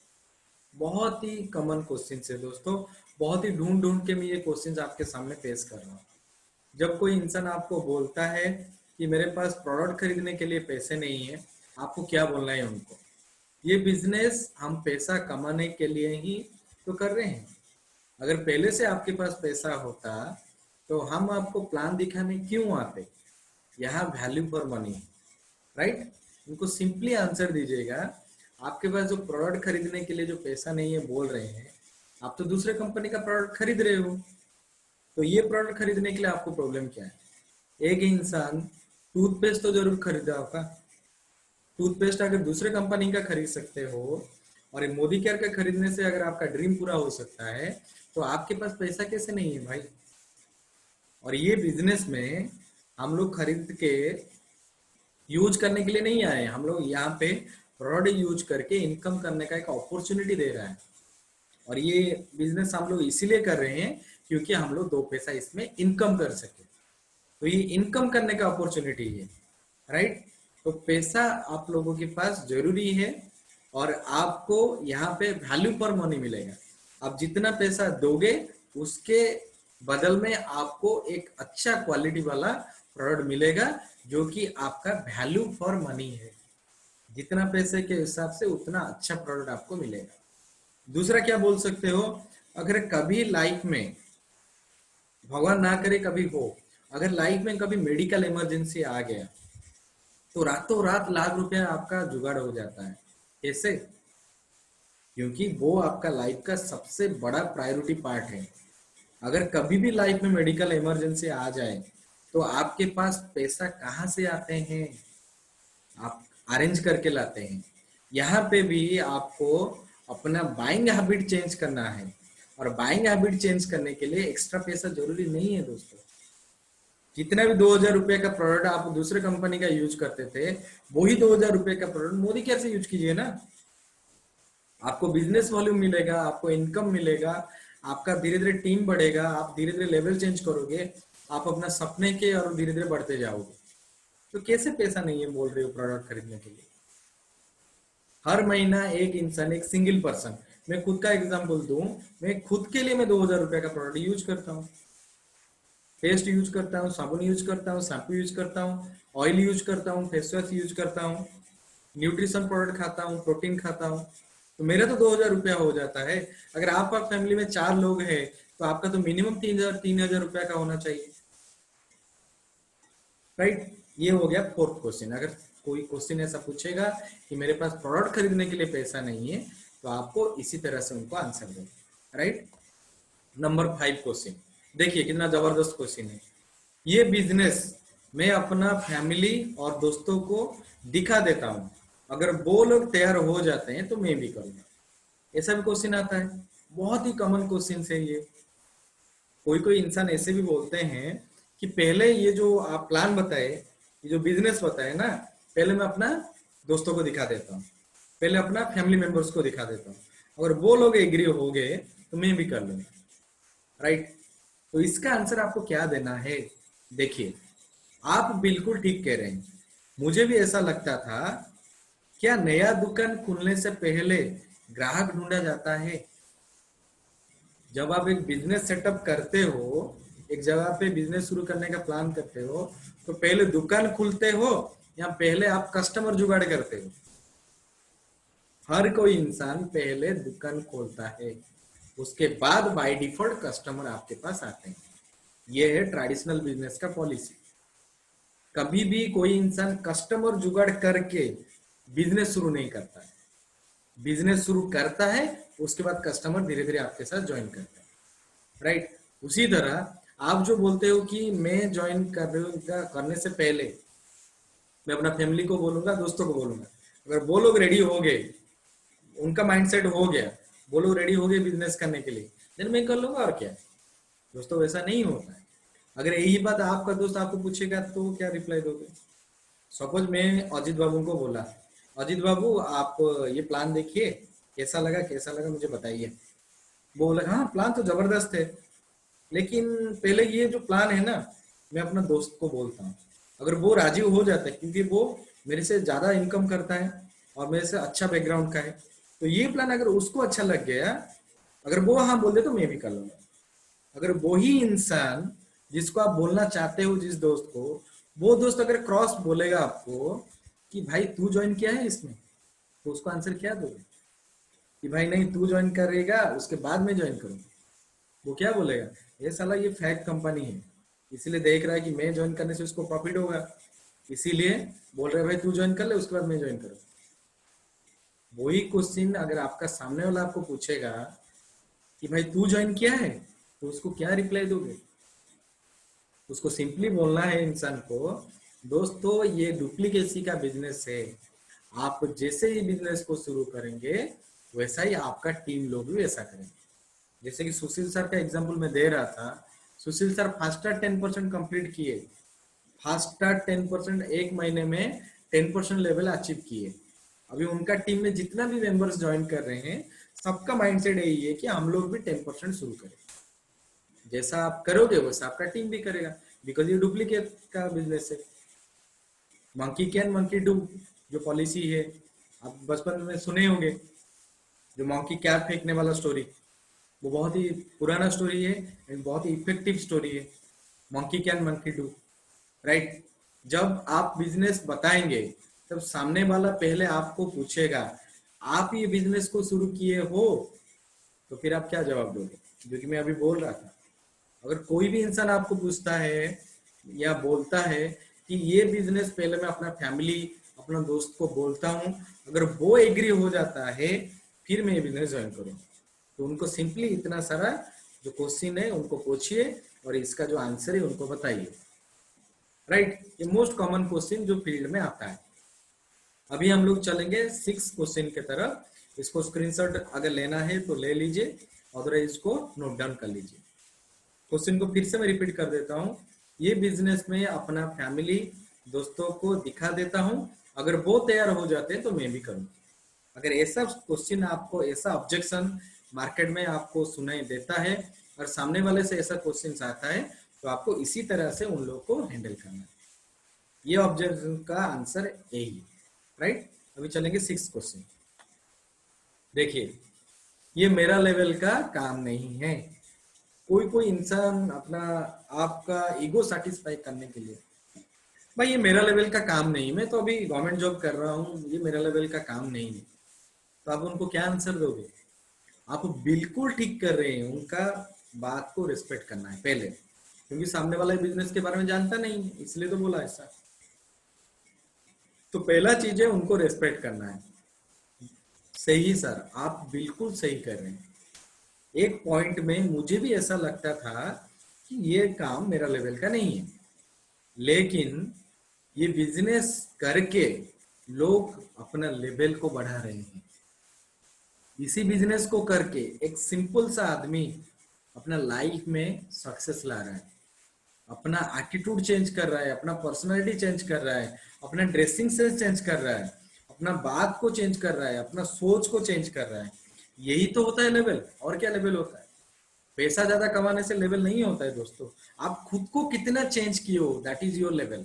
C: बहुत ही कॉमन क्वेश्चन है दोस्तों, बहुत ही ढूंढ ढूंढ के मैं ये क्वेश्चन आपके सामने पेश कर रहा हूँ। जब कोई इंसान आपको बोलता है कि मेरे पास प्रोडक्ट खरीदने के लिए पैसे नहीं है, आपको क्या बोलना है उनको? ये बिजनेस हम पैसा कमाने के लिए ही तो कर रहे हैं। अगर पहले से आपके पास पैसा होता तो हम आपको प्लान दिखाने क्यों आते? यहाँ वैल्यू फॉर मनी, राइट? उनको सिंपली आंसर दीजिएगा, आपके पास जो प्रोडक्ट खरीदने के लिए जो पैसा नहीं है बोल रहे हैं, आप तो दूसरे कंपनी का प्रोडक्ट खरीद रहे हो, तो ये प्रोडक्ट खरीदने के लिए आपको प्रॉब्लम क्या है? एक इंसान टूथपेस्ट तो जरूर खरीदा होगा। टूथपेस्ट अगर दूसरे कंपनी का खरीद सकते हो, और मोदी केयर का खरीदने से अगर आपका ड्रीम पूरा हो सकता है, तो आपके पास पैसा कैसे नहीं है भाई? और ये बिजनेस में हम लोग खरीद के यूज करने के लिए नहीं आए, हम लोग यहाँ पे प्रोडक्ट यूज करके इनकम करने का एक अपॉर्चुनिटी दे रहा है। और ये बिजनेस हम लोग इसीलिए कर रहे हैं क्योंकि हम लोग 2 पैसा इसमें इनकम कर सके। तो ये इनकम करने का अपॉर्चुनिटी है, राइट। तो पैसा आप लोगों के पास जरूरी है और आपको यहाँ पे वैल्यू पर मनी मिलेगा। आप जितना पैसा दोगे उसके बदल में आपको एक अच्छा क्वालिटी वाला प्रोडक्ट मिलेगा जो कि आपका वैल्यू फॉर मनी है। जितना पैसे के हिसाब से उतना अच्छा प्रोडक्ट आपको मिलेगा। दूसरा क्या बोल सकते हो, अगर कभी लाइफ में, भगवान ना करे कभी हो, अगर लाइफ में कभी मेडिकल इमरजेंसी आ गया तो रातों रात लाख रुपया आपका जुगाड़ हो जाता है। कैसे? क्योंकि वो आपका लाइफ का सबसे बड़ा प्रायोरिटी पार्ट है। अगर कभी भी लाइफ में मेडिकल इमरजेंसी आ जाए तो आपके पास पैसा कहाँ से आते हैं? आप अरेंज करके लाते हैं। यहाँ पे भी आपको अपना बाइंग हैबिट चेंज करना है और बाइंग हैबिट चेंज करने के लिए एक्स्ट्रा पैसा जरूरी नहीं है दोस्तों। जितना भी 2000 रुपए का प्रोडक्ट आप दूसरे कंपनी का यूज करते थे, वही 2000 रुपए का प्रोडक्ट मोदी केयर से यूज कीजिए ना। आपको बिजनेस वॉल्यूम मिलेगा, आपको इनकम मिलेगा, आपका धीरे धीरे टीम बढ़ेगा, आप धीरे धीरे लेवल चेंज करोगे, आप अपना सपने के और धीरे धीरे बढ़ते जाओगे। तो कैसे पैसा नहीं है बोल रहे हो प्रोडक्ट खरीदने के लिए? हर महीना एक इंसान, एक सिंगल पर्सन, मैं खुद का एग्जांपल दूं, मैं खुद के लिए मैं 2000 रुपए का प्रोडक्ट यूज करता हूँ। पेस्ट यूज करता हूँ, साबुन यूज करता हूँ, शैम्पू यूज करता हूँ, ऑयल यूज करता हूँ, फेस वॉश यूज करता हूँ, न्यूट्रिशन प्रोडक्ट खाता हूँ, प्रोटीन खाता हूँ। तो मेरा तो 2000 रुपया हो जाता है। अगर आपका फैमिली में 4 लोग हैं तो आपका तो मिनिमम 3000 रुपया का होना चाहिए, राइट। ये हो गया 4th क्वेश्चन। अगर कोई क्वेश्चन ऐसा पूछेगा कि मेरे पास प्रोडक्ट खरीदने के लिए पैसा नहीं है तो आपको इसी तरह से उनको आंसर दें, राइट। नंबर 5 क्वेश्चन देखिए कितना जबरदस्त क्वेश्चन है। ये बिजनेस मैं अपना फैमिली और दोस्तों को दिखा देता हूँ, अगर वो लोग तैयार हो जाते हैं तो मैं भी करूंगा। ऐसा भी क्वेश्चन आता है, बहुत ही कॉमन क्वेश्चन है ये। कोई कोई इंसान ऐसे भी बोलते हैं कि पहले ये जो आप प्लान बताए, ये जो बिजनेस बताए ना, पहले मैं अपना दोस्तों को दिखा देता हूँ, पहले अपना फैमिली मेंबर्स को दिखा देता हूँ, अगर वो लोग एग्री हो गए तो मैं भी कर लूंगा, राइट। तो इसका आंसर आपको क्या देना है? देखिए आप बिल्कुल ठीक कह रहे हैं। मुझे भी ऐसा लगता था, क्या नया दुकान खुलने से पहले ग्राहक ढूंढा जाता है? जब आप एक बिजनेस सेटअप करते हो, एक जगह पे बिजनेस शुरू करने का प्लान करते हो, तो पहले दुकान खुलते हो या पहले आप कस्टमर जुगाड़ करते हो? हर कोई इंसान पहले दुकान खोलता है, उसके बाद बाय डिफॉल्ट कस्टमर आपके पास आते हैं। ये है ट्रेडिशनल बिजनेस का पॉलिसी। कभी भी कोई इंसान कस्टमर जुगाड़ करके बिजनेस शुरू नहीं करता है। बिजनेस शुरू करता है, उसके बाद कस्टमर धीरे धीरे आपके साथ ज्वाइन करता है, राइट। उसी तरह आप जो बोलते हो कि मैं ज्वाइन करने से पहले मैं अपना फैमिली को बोलूंगा, दोस्तों को बोलूंगा, अगर वो लोग रेडी हो गए, उनका माइंडसेट हो गया, वो लोग रेडी हो गए बिजनेस करने के लिए, देन मैं कर लूंगा। और क्या दोस्तों, वैसा नहीं होता है। अगर यही बात आपका दोस्त आपको पूछेगा तो क्या रिप्लाई दोगे? सपोज मैं अजीत बाबू को बोला, अजीत बाबू आप ये प्लान देखिए, कैसा लगा मुझे बताइए। वो बोला हाँ प्लान तो जबरदस्त है, लेकिन पहले ये जो प्लान है ना, मैं अपना दोस्त को बोलता हूँ, अगर वो राजी हो जाता है, क्योंकि वो मेरे से ज्यादा इनकम करता है और मेरे से अच्छा बैकग्राउंड का है, तो ये प्लान अगर उसको अच्छा लग गया, अगर वो हाँ बोल दे तो मैं भी कर लूंगा। अगर वही इंसान जिसको आप बोलना चाहते हो, जिस दोस्त को, वो दोस्त अगर क्रॉस बोलेगा आपको कि भाई तू ज्वाइन किया है इसमें, तो उसको आंसर क्या दोगे? कि भाई नहीं तू ज्वाइन करेगा उसके बाद में ज्वाइन करूंगा। वो क्या बोलेगा? ये साला ये फेक कंपनी है, इसीलिए देख रहा है कि मैं ज्वाइन करने से उसको प्रॉफिट होगा, इसीलिए बोल रहे भाई तू ज्वाइन कर ले, उसके बाद मैं ज्वाइन करूंगा। वही क्वेश्चन अगर आपका सामने वाला आपको पूछेगा कि भाई तू ज्वाइन किया है, तो उसको क्या रिप्लाई दोगे? उसको सिंपली बोलना है इंसान को, दोस्तों ये डुप्लीकेसी का बिजनेस है, आप जैसे ही बिजनेस को शुरू करेंगे वैसा ही आपका टीम लोग भी वैसा करेंगे। जैसे कि सुशील सर का एग्जांपल मैं दे रहा था, सुशील सर फास्टर 10% कंप्लीट किए, फास्टर 10% एक महीने में 10% लेवल अचीव किए। अभी उनका टीम में जितना भी मेंबर्स ज्वाइन कर रहे हैं सबका माइंडसेट यही है कि हम लोग भी 10% शुरू करें। जैसा आप करोगे वैसा आपका टीम भी करेगा, बिकॉज ये डुप्लीकेट का बिजनेस है। मंकी कैन मंकी डू जो पॉलिसी है, आप बचपन में सुने होंगे, जो मंकी कैप फेंकने वाला स्टोरी, वो बहुत ही पुराना स्टोरी है एंड बहुत ही इफेक्टिव स्टोरी है। Monkey can monkey do, right. जब आप बिजनेस बताएंगे तब सामने वाला पहले आपको पूछेगा आप ये बिजनेस को शुरू किए हो, तो फिर आप क्या जवाब दोगे, जो कि मैं अभी बोल रहा था। अगर कोई भी इंसान आपको पूछता है या बोलता है कि ये बिजनेस पहले मैं अपना फैमिली अपना दोस्त को बोलता हूँ, अगर वो एग्री हो जाता है फिर मैं ये बिजनेस ज्वाइन करूँ, तो उनको सिंपली इतना सारा जो क्वेश्चन है उनको पूछिए और इसका जो आंसर है उनको बताइए, राइट। ये मोस्ट कॉमन क्वेश्चन जो फील्ड में आता है। अभी हम लोग चलेंगे 6 क्वेश्चन की तरफ। इसको स्क्रीनशॉट अगर लेना है तो ले लीजिए, अदरवाइज इसको नोट डाउन कर लीजिए। क्वेश्चन को फिर से मैं रिपीट कर देता हूँ। ये बिजनेस में अपना फैमिली दोस्तों को दिखा देता हूँ, अगर वो तैयार हो जाते हैं तो मैं भी करूँ। अगर ऐसा क्वेश्चन आपको, ऐसा ऑब्जेक्शन मार्केट में आपको सुनाई देता है और सामने वाले से ऐसा क्वेश्चन आता है, तो आपको इसी तरह से उन लोगों को हैंडल करना है। ये ऑब्जेक्शन का आंसर यही है, राइट। अभी चलेंगे 6 क्वेश्चन। देखिए, ये मेरा लेवल का काम नहीं है। कोई इंसान अपना आपका ईगो सेटिस्फाई करने के लिए, भाई ये मेरा लेवल का काम नहीं, मैं तो अभी गवर्नमेंट जॉब कर रहा हूँ, ये मेरा लेवल का काम नहीं है, तो आप उनको क्या आंसर दोगे? आप बिल्कुल ठीक कर रहे हैं, उनका बात को रिस्पेक्ट करना है पहले, क्योंकि सामने वाला बिजनेस के बारे में जानता नहीं, इसलिए तो बोला ऐसा। तो पहला चीज है उनको रिस्पेक्ट करना है। सही सर, आप बिल्कुल सही कर रहे हैं। एक पॉइंट में मुझे भी ऐसा लगता था कि ये काम मेरा लेवल का नहीं है, लेकिन ये बिजनेस करके लोग अपना लेवल को बढ़ा रहे हैं। इसी बिजनेस को करके एक सिंपल सा आदमी अपना लाइफ में सक्सेस ला रहा है, अपना एटीट्यूड चेंज कर रहा है, अपना पर्सनालिटी चेंज कर रहा है, अपना ड्रेसिंग सेंस चेंज कर रहा है, अपना बात को चेंज कर रहा है, अपना सोच को चेंज कर रहा है। यही तो होता है लेवल। और क्या लेवल होता है? पैसा ज्यादा कमाने से लेवल नहीं होता है दोस्तों। आप खुद को कितना चेंज किए हो, दैट इज योर लेवल।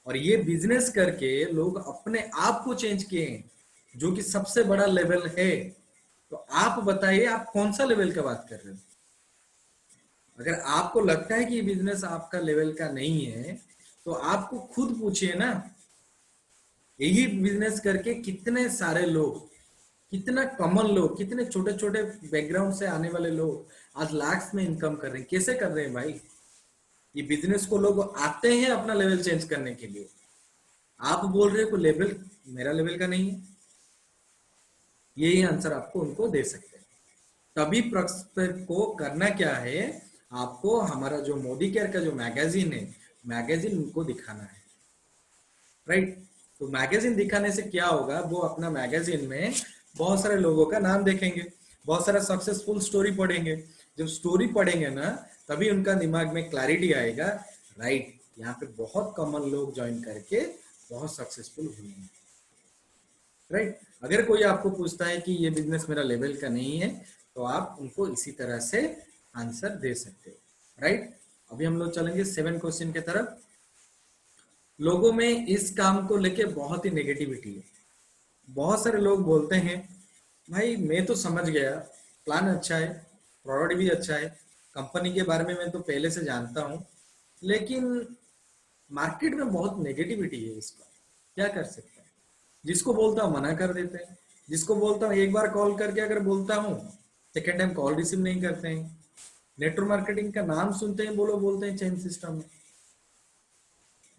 C: और ये बिजनेस करके लोग अपने आप को चेंज किए हैं, जो कि सबसे बड़ा लेवल है। तो आप बताइए, आप कौन सा लेवल का बात कर रहे हो? अगर आपको लगता है कि ये बिजनेस आपका लेवल का नहीं है, तो आपको खुद पूछिए ना, यही बिजनेस करके कितने सारे लोग, कितना कॉमन लोग, कितने छोटे छोटे बैकग्राउंड से आने वाले लोग आज लाख्स में इनकम कर रहे हैं। कैसे कर रहे हैं भाई? ये बिजनेस को लोग आते हैं अपना लेवल चेंज करने के लिए। आप बोल रहे हो कि लेवल मेरा लेवल का नहीं है। यही आंसर आपको उनको दे सकते हैं। तभी प्रॉस्पेक्ट को करना क्या है, आपको हमारा जो मोदी केयर का जो मैगजीन है, मैगजीन उनको दिखाना है, राइट। तो मैगजीन दिखाने से क्या होगा, वो अपना मैगजीन में बहुत सारे लोगों का नाम देखेंगे, बहुत सारा सक्सेसफुल स्टोरी पढ़ेंगे। जब स्टोरी पढ़ेंगे ना, तभी उनका दिमाग में क्लैरिटी आएगा, राइट, यहाँ पे बहुत कॉमन लोग ज्वाइन करके बहुत सक्सेसफुल हुए हैं, राइट। अगर कोई आपको पूछता है कि ये बिजनेस मेरा लेवल का नहीं है, तो आप उनको इसी तरह से आंसर दे सकते हो, राइट। अभी हम लोग चलेंगे 7 क्वेश्चन की तरफ। लोगों में इस काम को लेके बहुत ही नेगेटिविटी है। बहुत सारे लोग बोलते हैं, भाई मैं तो समझ गया, प्लान अच्छा है, प्रोडक्ट भी अच्छा है, कंपनी के बारे में मैं तो पहले से जानता हूँ, लेकिन मार्केट में बहुत नेगेटिविटी है, इसका क्या कर सकते हैं? जिसको बोलता हूँ मना कर देते हैं, जिसको बोलता हूँ एक बार कॉल करके अगर बोलता हूँ, सेकेंड टाइम कॉल रिसीव नहीं करते हैं। नेटवर्क मार्केटिंग का नाम सुनते हैं, बोलते हैं चेन सिस्टम में।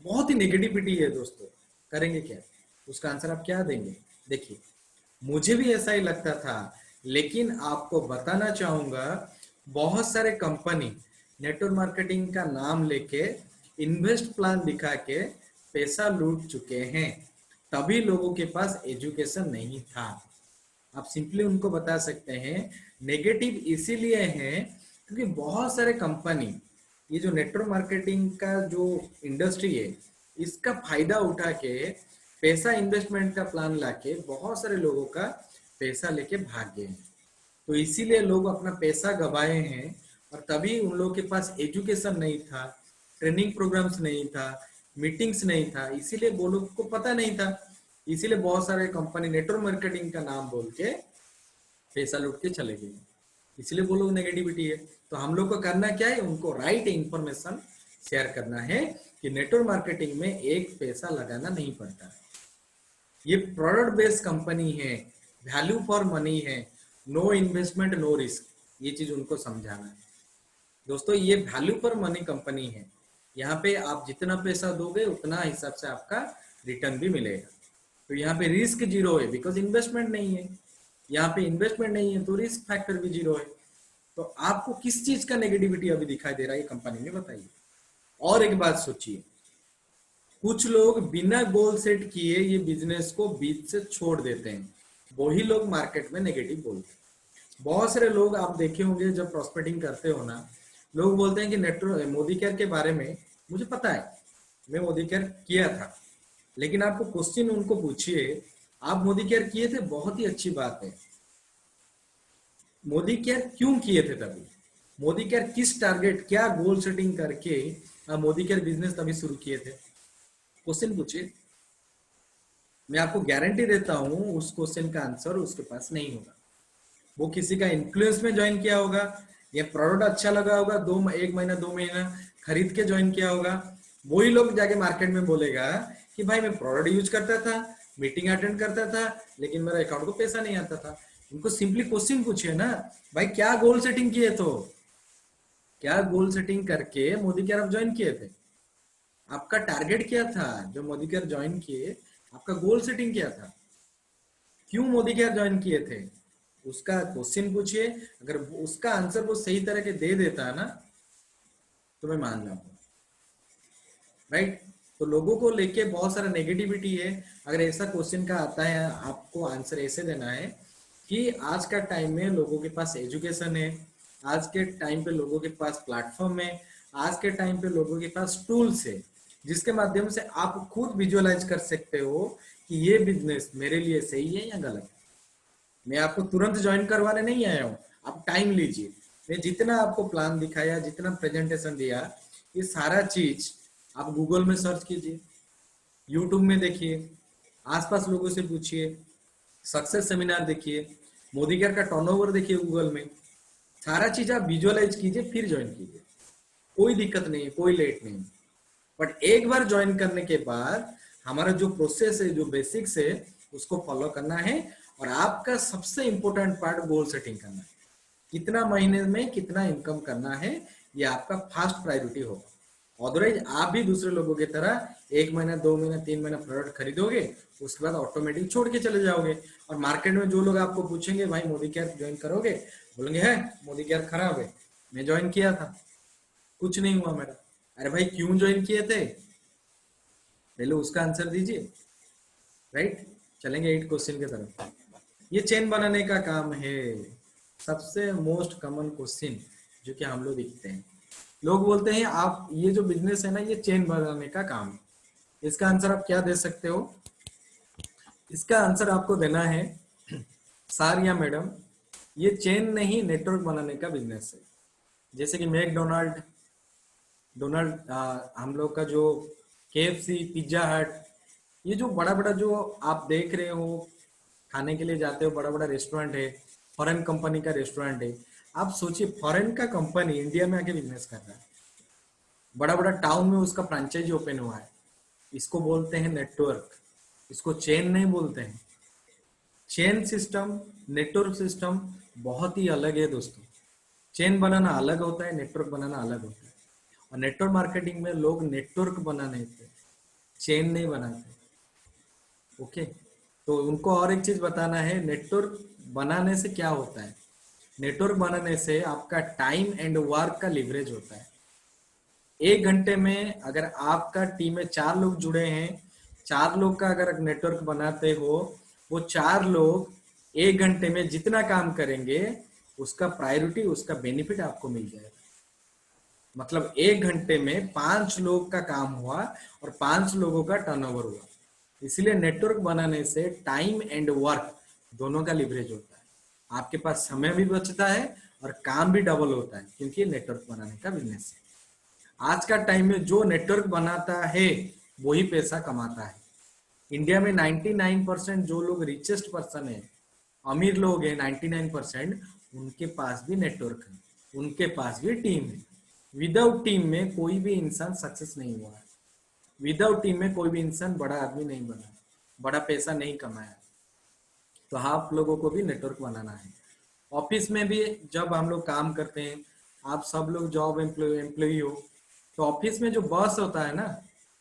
C: बहुत ही नेगेटिविटी है दोस्तों। करेंगे क्या? उसका आंसर आप क्या देंगे? देखिए, मुझे भी ऐसा ही लगता था, लेकिन आपको बताना चाहूंगा, बहुत सारे कंपनी नेटवर्क मार्केटिंग का नाम लेके इन्वेस्ट प्लान दिखा के पैसा लूट चुके हैं। तभी लोगों के पास एजुकेशन नहीं था। आप सिंपली उनको बता सकते हैं, नेगेटिव इसीलिए है क्योंकि बहुत सारे कंपनी, ये जो नेटवर्क मार्केटिंग का जो इंडस्ट्री है, इसका फायदा उठा के पैसा इन्वेस्टमेंट का प्लान लाके बहुत सारे लोगों का पैसा लेके भाग गए हैं। तो इसीलिए लोग अपना पैसा गवाए हैं, और तभी उन लोगों के पास एजुकेशन नहीं था, ट्रेनिंग प्रोग्राम्स नहीं था, मीटिंग्स नहीं था, इसीलिए वो लोग को पता नहीं था। इसीलिए बहुत सारे कंपनी नेटवर्क मार्केटिंग का नाम बोल के पैसा लूट के चले गए, इसलिए वो लोग नेगेटिविटी है। तो हम लोग को करना क्या है, उनको राइट इंफॉर्मेशन शेयर करना है कि नेटवर्क मार्केटिंग में एक पैसा लगाना नहीं पड़ता, ये प्रोडक्ट बेस्ड कंपनी है, वैल्यू फॉर मनी है, नो इन्वेस्टमेंट नो रिस्क, ये चीज उनको समझाना है। दोस्तों ये वैल्यू फॉर मनी कंपनी है, यहाँ पे आप जितना पैसा दोगे उतना हिसाब से आपका रिटर्न भी मिलेगा। तो यहाँ पे रिस्क जीरो है, बिकॉज इन्वेस्टमेंट नहीं है, यहाँ पे इन्वेस्टमेंट नहीं है तो रिस्क फैक्टर भी जीरो है। तो आपको किस चीज का नेगेटिविटी अभी दिखाई दे रहा है कंपनी में, बताइए। और एक बात सोचिए, कुछ लोग बिना गोल सेट किए ये बिजनेस को बीच से छोड़ देते हैं, वही लोग मार्केट में नेगेटिव बोलते हैं। बहुत सारे लोग आप देखे होंगे जब प्रॉस्पेक्टिंग करते हो ना, लोग बोलते हैं कि नेटवर्क मोदी केयर के बारे में मुझे पता है, मैं मोदी केयर किया था, लेकिन आपको क्वेश्चन उनको पूछिए आप मोदी केयर किए थे, बहुत ही अच्छी बात है, मोदी केयर क्यों किए थे तभी, मोदी केयर किस टारगेट क्या गोल सेटिंग करके आप मोदी केयर बिजनेस तभी शुरू किए थे, क्वेश्चन पूछिए। मैं आपको गारंटी देता हूं उस क्वेश्चन का आंसर उसके पास नहीं होगा। वो किसी का इन्फ्लुएंस में ज्वाइन किया होगा, या प्रोडक्ट अच्छा लगा होगा, एक महीना 2 महीना खरीद के ज्वाइन किया होगा। वही लोग जाके मार्केट में बोलेगा कि भाई मैं प्रोडक्ट यूज करता था, मीटिंग अटेंड करता था, लेकिन मेरा अकाउंट को पैसा नहीं आता था। उनको सिंपली क्वेश्चन पूछिए ना, भाई क्या गोल सेटिंग किए, तो क्या गोल सेटिंग करके मोदी केयर आप ज्वाइन किए थे, आपका टारगेट क्या था जो मोदी केयर ज्वाइन किए, आपका गोल सेटिंग क्या था, क्यों मोदी केयर ज्वाइन किए थे, उसका क्वेश्चन पूछिए। अगर उसका आंसर वो सही तरह के दे देता है ना तो मैं मान जाऊंगा, राइट। तो लोगों को लेके बहुत सारा नेगेटिविटी है। अगर ऐसा क्वेश्चन का आता है, आपको आंसर ऐसे देना है कि आज का टाइम में लोगों के पास एजुकेशन है, आज के टाइम पे लोगों के पास प्लेटफॉर्म है, आज के टाइम पे लोगों के पास टूल्स है, जिसके माध्यम से आप खुद विजुअलाइज कर सकते हो कि ये बिजनेस मेरे लिए सही है या गलत है। मैं आपको तुरंत ज्वाइन करवाने नहीं आया हूँ, आप टाइम लीजिए। मैं जितना आपको प्लान दिखाया, जितना प्रेजेंटेशन दिया, ये सारा चीज आप गूगल में सर्च कीजिए, यूट्यूब में देखिए, आसपास लोगों से पूछिए, सक्सेस सेमिनार देखिए, मोदी केयर का टर्नओवर देखिए गूगल में, सारा चीज आप विजुअलाइज कीजिए, फिर ज्वाइन कीजिए। कोई दिक्कत नहीं है, कोई लेट नहीं। बट एक बार ज्वाइन करने के बाद हमारा जो प्रोसेस है, जो बेसिक्स है, उसको फॉलो करना है। और आपका सबसे इंपॉर्टेंट पार्ट गोल सेटिंग करना है, कितना महीने में कितना इनकम करना है, ये आपका फर्स्ट प्रायोरिटी होगा। अदरवाइज आप भी दूसरे लोगों की तरह 1 महीना 2 महीना 3 महीना प्रोडक्ट खरीदोगे, उसके बाद ऑटोमेटिक छोड़ के चले जाओगे। और मार्केट में जो लोग आपको पूछेंगे भाई मोदी केयर ज्वाइन करोगे, बोलेंगे है मोदी केयर खराब है, मैं ज्वाइन किया था कुछ नहीं हुआ मेरा। अरे भाई क्यों ज्वाइन किए थे, पहले उसका आंसर दीजिए, राइट। चलेंगे 8 क्वेश्चन की तरफ। ये चेन बनाने का काम है, सबसे मोस्ट कॉमन क्वेश्चन जो कि हम लोग देखते हैं। लोग बोलते हैं आप ये जो बिजनेस है ना, ये चेन बनाने का काम है। इसका आंसर आप क्या दे सकते हो, इसका आंसर आपको देना है सर या मैडम, ये चेन नहीं नेटवर्क बनाने का बिजनेस है। जैसे कि मैकडोनाल्ड, हम लोग का जो KFC, पिज्जा हट, ये जो बड़ा बड़ा जो आप देख रहे हो, खाने के लिए जाते हो, बड़ा बड़ा रेस्टोरेंट है, फॉरेन कंपनी का रेस्टोरेंट है। आप सोचिए फॉरेन का कंपनी इंडिया में आके बिजनेस कर रहा है, बड़ा बड़ा टाउन में उसका फ्रेंचाइजी ओपन हुआ है। इसको बोलते हैं नेटवर्क, इसको चेन नहीं बोलते हैं। चेन सिस्टम, नेटवर्क सिस्टम बहुत ही अलग है दोस्तों। चेन बनाना अलग होता है, नेटवर्क बनाना अलग होता है। और नेटवर्क मार्केटिंग में लोग नेटवर्क बनाने थे, चेन नहीं बनाते। ओके, तो उनको और एक चीज बताना है, नेटवर्क बनाने से क्या होता है। नेटवर्क बनाने से आपका टाइम एंड वर्क का लिवरेज होता है। 1 घंटे में अगर आपका टीम में 4 लोग जुड़े हैं, 4 लोग का अगर नेटवर्क बनाते हो, वो 4 लोग 1 घंटे में जितना काम करेंगे उसका प्रायोरिटी, उसका बेनिफिट आपको मिल जाएगा। मतलब 1 घंटे में 5 लोग का काम हुआ और 5 लोगों का टर्नओवर हुआ। इसलिए नेटवर्क बनाने से टाइम एंड वर्क दोनों का लिवरेज होता है, आपके पास समय भी बचता है और काम भी डबल होता है, क्योंकि ये नेटवर्क बनाने का बिजनेस है। आज का टाइम में जो नेटवर्क बनाता है वही पैसा कमाता है। इंडिया में 99% जो लोग रिचेस्ट पर्सन है, अमीर लोग हैं 99%, उनके पास भी नेटवर्क है, उनके पास भी टीम है। विदाउट टीम में कोई भी इंसान सक्सेस नहीं हुआ है, विदाउट टीम में कोई भी इंसान बड़ा आदमी नहीं बना, बड़ा पैसा नहीं कमाया। तो आप लोगों को भी नेटवर्क बनाना है। ऑफिस में भी जब हम लोग काम करते हैं, आप सब लोग जॉब एम्प्लॉय हो, तो ऑफिस में जो बॉस होता है ना,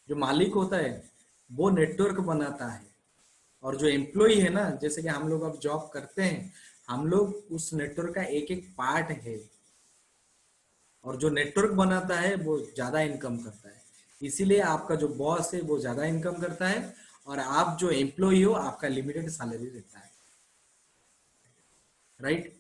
C: जो मालिक होता है, वो नेटवर्क बनाता है। और जो एम्प्लॉय है ना, जैसे कि हम लोग अब जॉब करते हैं, हम लोग उस नेटवर्क का एक एक पार्ट है। और जो नेटवर्क बनाता है वो ज्यादा इनकम करता है, इसीलिए आपका जो बॉस है वो ज्यादा इनकम करता है, और आप जो एम्प्लॉय हो आपका लिमिटेड सैलरी रहता है, राइट।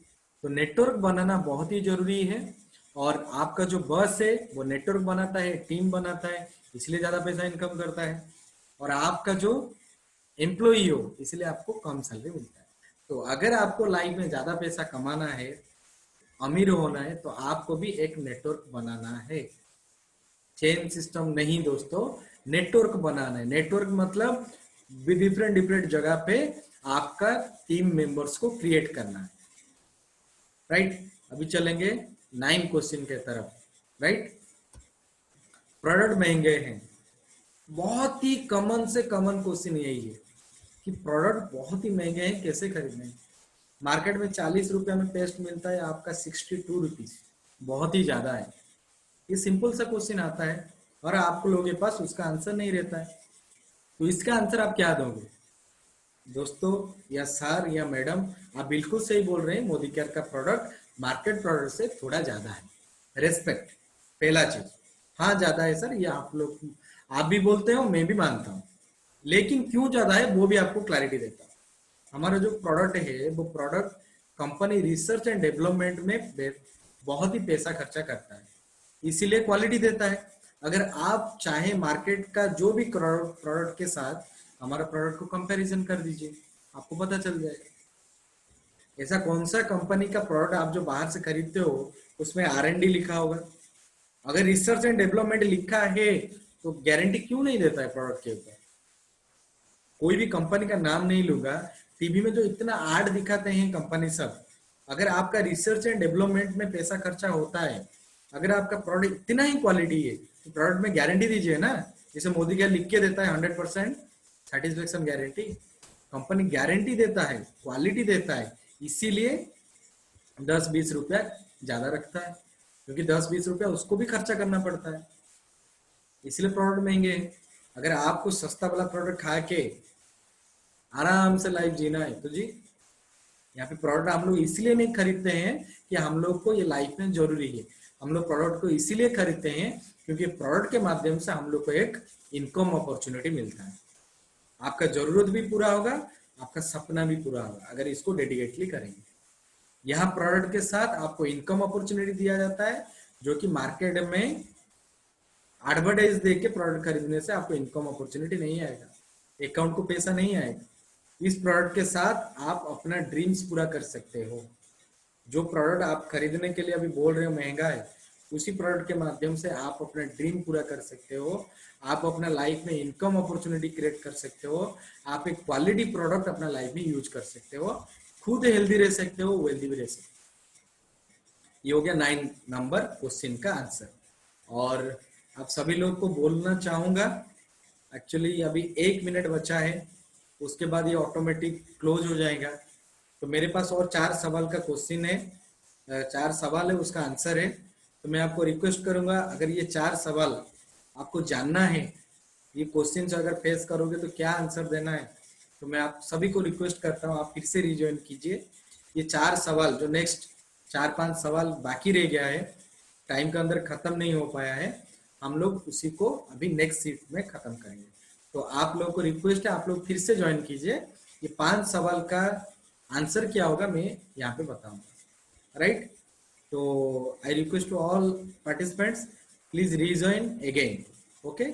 C: तो नेटवर्क बनाना बहुत ही जरूरी है। और आपका जो बॉस है वो नेटवर्क बनाता है, टीम बनाता है, इसलिए ज्यादा पैसा इनकम करता है। और आपका जो एम्प्लॉई हो, इसलिए आपको कम सैलरी मिलता है। तो अगर आपको लाइफ में ज्यादा पैसा कमाना है, अमीर होना है, तो आपको भी एक नेटवर्क बनाना है। चेन सिस्टम नहीं दोस्तों, नेटवर्क बनाना है। नेटवर्क मतलब डिफरेंट डिफरेंट जगह पे आपका टीम मेंबर्स को क्रिएट करना है, राइट। अभी चलेंगे 9 क्वेश्चन के तरफ, राइट। प्रोडक्ट महंगे हैं, बहुत ही कॉमन से कॉमन क्वेश्चन यही है कि प्रोडक्ट बहुत ही महंगे हैं, कैसे खरीदने। मार्केट में 40 रुपया में पेस्ट मिलता है, आपका 62 रुपीज, बहुत ही ज्यादा है। ये सिंपल सा क्वेश्चन आता है और आप लोगों के पास उसका आंसर नहीं रहता है, तो इसका आंसर आप क्या दोगे दोस्तों, या सर या मैडम? आप बिल्कुल सही बोल रहे हैं, मोदी केयर का प्रोडक्ट मार्केट प्रोडक्ट से थोड़ा ज्यादा है। रेस्पेक्ट, पहला चीज, हाँ ज्यादा है सर, ये आप लोग, आप भी बोलते हो, मैं भी मानता हूँ, लेकिन क्यों ज्यादा है वो भी आपको क्लैरिटी देता हूँ। हमारा जो प्रोडक्ट है वो product company research and development में बहुत ही पैसा खर्चा करता है, इसीलिए क्वालिटी देता है। अगर आप चाहे मार्केट का जो भी प्रोडक्ट के साथ हमारा प्रोडक्ट को कंपैरिजन कर दीजिए, आपको पता चल जाएगा। ऐसा कौन सा कंपनी का प्रोडक्ट आप जो बाहर से खरीदते हो उसमें R&D लिखा होगा? अगर रिसर्च एंड डेवलपमेंट लिखा है तो गारंटी क्यों नहीं देता है प्रोडक्ट के ऊपर? कोई भी कंपनी का नाम नहीं लूंगा, टीवी में जो इतना एड दिखाते हैं कंपनी सब, अगर आपका रिसर्च एंड डेवलपमेंट में पैसा खर्चा होता है, अगर आपका प्रोडक्ट इतना ही क्वालिटी है, तो प्रोडक्ट में गारंटी दीजिए ना। जैसे मोदी क्या लिख के देता है 100% सेटिस्फेक्शन गारंटी, कंपनी गारंटी देता है, क्वालिटी देता है, इसीलिए 10-20 रुपया ज्यादा रखता है, क्योंकि 10-20 रुपया उसको भी खर्चा करना पड़ता है, इसलिए प्रोडक्ट महंगे हैं। अगर आपको सस्ता वाला प्रोडक्ट खा के आराम से लाइफ जीना है तो जी, यहाँ पे प्रोडक्ट हम लोग इसलिए नहीं खरीदते हैं कि हम लोग को ये लाइफ में जरूरी है, हम लोग प्रोडक्ट को इसीलिए खरीदते हैं क्योंकि प्रोडक्ट के माध्यम से हम लोग को एक इनकम अपॉर्चुनिटी मिलता है। आपका जरूरत भी पूरा होगा, आपका सपना भी पूरा होगा, अगर इसको डेडिकेटली करेंगे। यहाँ प्रोडक्ट के साथ आपको इनकम अपॉर्चुनिटी दिया जाता है, जो कि मार्केट में एडवर्टाइज देख के प्रोडक्ट खरीदने से आपको इनकम अपॉर्चुनिटी नहीं आएगा, अकाउंट को पैसा नहीं आएगा। इस प्रोडक्ट के साथ आप अपना ड्रीम्स पूरा कर सकते हो। जो प्रोडक्ट आप खरीदने के लिए अभी बोल रहे हो महंगा है, उसी प्रोडक्ट के माध्यम से आप अपना ड्रीम पूरा कर सकते हो, आप अपना लाइफ में इनकम अपॉर्चुनिटी क्रिएट कर सकते हो, आप एक क्वालिटी प्रोडक्ट अपना लाइफ में यूज कर सकते हो, खुद हेल्दी रह सकते हो, वेल्दी भी रह सकते हो। ये हो गया 9 नंबर क्वेश्चन का आंसर। और आप सभी लोग को बोलना चाहूंगा, एक्चुअली अभी 1 मिनट बचा है, उसके बाद ये ऑटोमेटिक क्लोज हो जाएगा। तो मेरे पास और 4 सवाल का क्वेश्चन है, 4 सवाल है, उसका आंसर है। तो मैं आपको रिक्वेस्ट करूंगा, अगर ये 4 सवाल आपको जानना है, ये क्वेश्चन अगर फेस करोगे तो क्या आंसर देना है, तो मैं आप सभी को रिक्वेस्ट करता हूँ आप फिर से रिज्वाइन कीजिए। ये 4 सवाल जो नेक्स्ट 4-5 सवाल बाकी रह गया है, टाइम के अंदर खत्म नहीं हो पाया है, हम लोग उसी को अभी नेक्स्ट सीट में खत्म करेंगे। तो आप लोगों को रिक्वेस्ट है, आप लोग फिर से ज्वाइन कीजिए। ये 5 सवाल का आंसर क्या होगा मैं यहाँ पे बताऊंगा, राइट। तो I request to all participants, please rejoin again, okay.